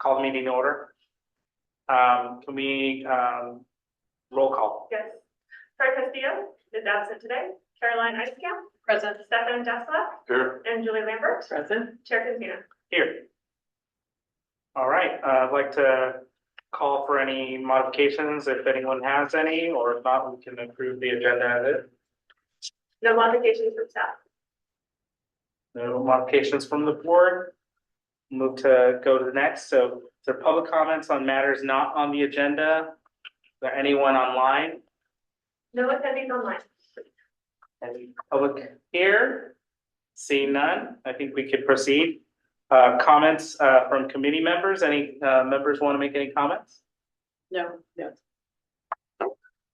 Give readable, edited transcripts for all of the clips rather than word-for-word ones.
Call the meeting to order. Can we roll call? Yes. Troy Castillo is absent today. Caroline Eiskamp. Present. Stefan Deskla. Here. And Julie Lambert. Present. Chair Casino. Here. All right, I'd like to call for any modifications if anyone has any, or if not, we can approve the agenda as is. No modifications from staff. No modifications from the board. Move to go to the next. So, is there public comments on matters not on the agenda? Is there anyone online? No attendees online. Any public here? Seeing none, I think we could proceed. Comments from committee members? Any members want to make any comments? No.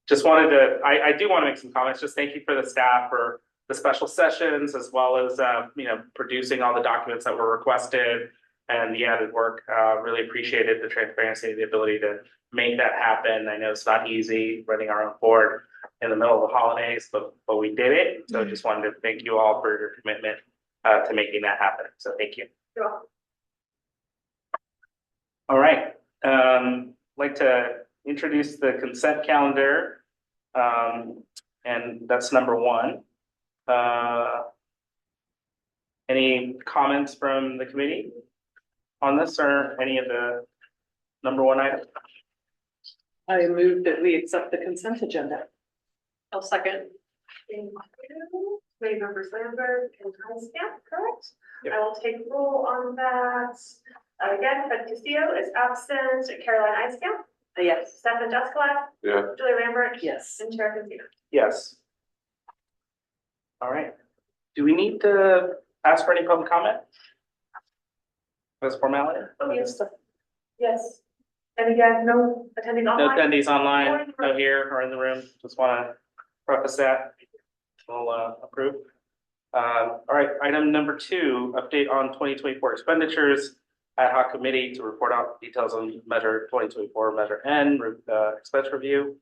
Just wanted to, I do want to make some comments. Just thank you for the staff for the special sessions, as well as, producing all the documents that were requested and the added work. Really appreciated the transparency, the ability to make that happen. I know it's not easy running our own board in the middle of the holidays, but we did it. So just wanted to thank you all for your commitment to making that happen. So thank you. You're welcome. All right, like to introduce the consent calendar. And that's number one. Any comments from the committee on this or any of the number one items? I move that we accept the consent agenda. I'll second. Thank you. Committee members Lambert and Eiskamp, correct? Yep. I will take roll on that. Again, Fred Castillo is absent. Caroline Eiskamp. Yes. Stefan Deskla. Yeah. Julie Lambert. Yes. And Chair Casino. Yes. All right. Do we need to ask for any public comment? As formality? Oh, yes. Yes. And again, no attending No online. attendees online, no here or in the room. Just want to preface that. We'll approve. All right, item number 2, update on 2024 expenditures. Ad hoc committee to report out details on measure 2024, measure N, expense review.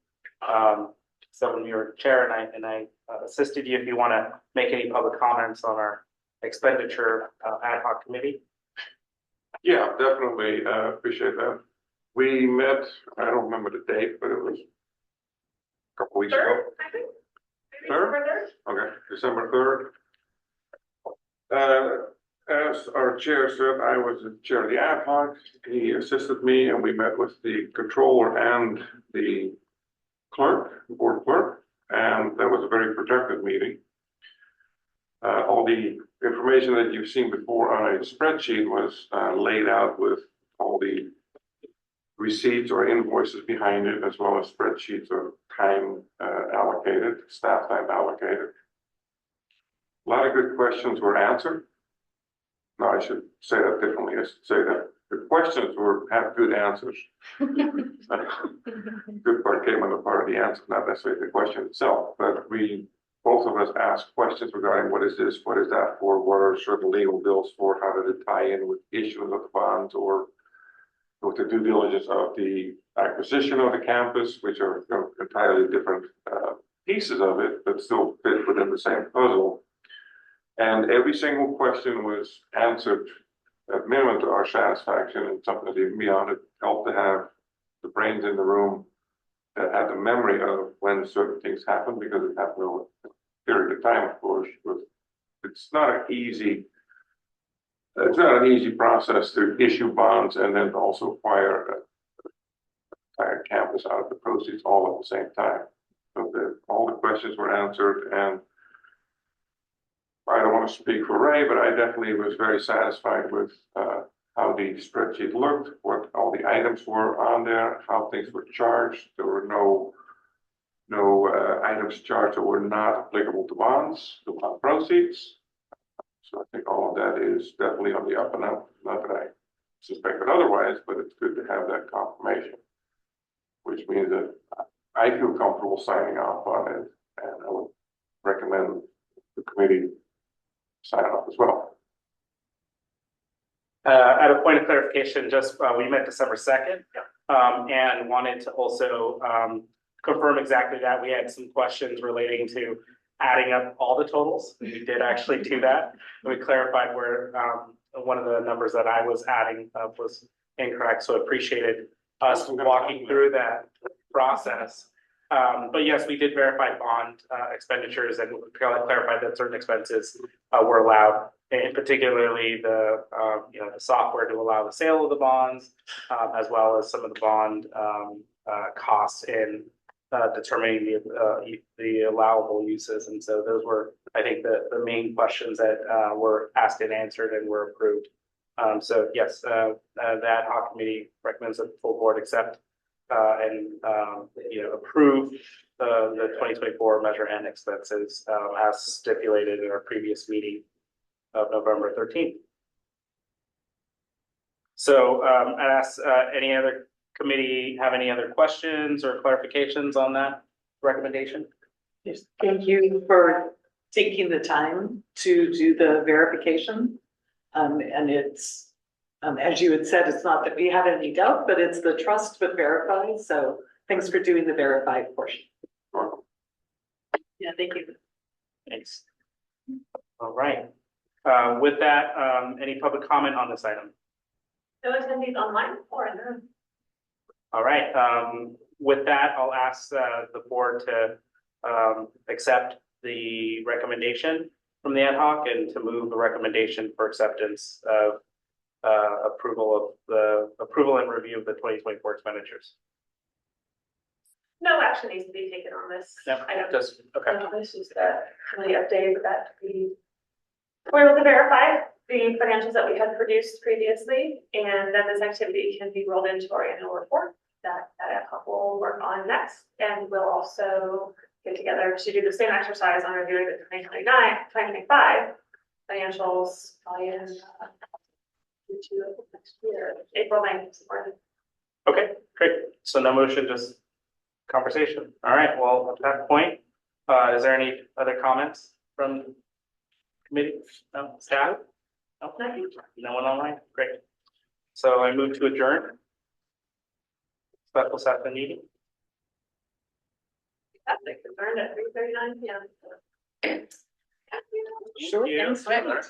Someone, your chair, and I assisted you if you want to make any public comments on our expenditure ad hoc committee. Yeah, definitely. Appreciate that. We met, I don't remember the date, but it was a couple weeks ago. Third, I think. Maybe Third? December 3rd. Okay, December 3rd. As our chair said, I was the chair of the ad hoc. He assisted me and we met with the controller and the clerk, the board clerk, and that was a very productive meeting. All the information that you've seen before on a spreadsheet was laid out with all the receipts or invoices behind it, as well as spreadsheets of time allocated, staff time allocated. A lot of good questions were answered. No, I should say that differently. I should say that the questions have good answers. Good part came on the part of the answer, not necessarily the question itself, but we, both of us asked questions regarding what is this, what is that for, what are certain legal bills for, how did it tie in with issuance of the bonds or with the due diligence of the acquisition of the campus, which are entirely different pieces of it, but still fit within the same puzzle. And every single question was answered at minimum to our satisfaction, and something that even beyond it helped to have the brains in the room that had the memory of when certain things happened, because it happened over a period of time, of course. It's not an easy process to issue bonds and then also acquire an entire campus out of the proceeds all at the same time. So all the questions were answered, and I don't want to speak for Ray, but I definitely was very satisfied with how the spreadsheet looked, what all the items were on there, how things were charged. There were no items charged that were not applicable to bonds, to bond proceeds. So I think all of that is definitely on the up and up. Not that I suspected otherwise, but it's good to have that confirmation, which means that I feel comfortable signing off on it, and I would recommend the committee sign off as well. At a point of clarification, just we met December 2nd, and wanted to also confirm exactly that. We had some questions relating to adding up all the totals. We did actually do that. We clarified where one of the numbers that I was adding up was incorrect, so appreciated us walking through that process. But yes, we did verify bond expenditures and clarified that certain expenses were allowed. And particularly the, the software to allow the sale of the bonds, as well as some of the bond costs in determining the allowable uses. And so those were, I think, the main questions that were asked and answered and were approved. So yes, the ad hoc committee recommends that the full board accept and approve the 2024 Measure N expenses as stipulated in our previous meeting of November 13th. So I ask any other committee have any other questions or clarifications on that recommendation? Yes, thank you for taking the time to do the verification. And it's, as you had said, it's not that we had any doubt, but it's the trust but verify. So thanks for doing the verified portion. Yeah, thank you. Thanks. All right. With that, any public comment on this item? No attendees online or in the room. All right. With that, I'll ask the board to accept the recommendation from the ad hoc and to move the recommendation for acceptance of approval and review of the 2024 expenditures. No action needs to be taken on this. Yeah, item. just okay. This is the committee update that we were able to verify the financials that we had produced previously, and then this activity can be rolled into our annual report that ad hoc will work on next. And we'll also get together to do the same exercise on reviewing the 2025 financials probably in Q2 of next year, April 9th. Okay, great. So no motion, just conversation. All right, well, at that point, is there any other comments from committee? No, staff? No, no one online? Great. So I move to adjourn. Special session meeting. That's like adjourned at 3:39 p.m. Sure. Yeah. Thanks.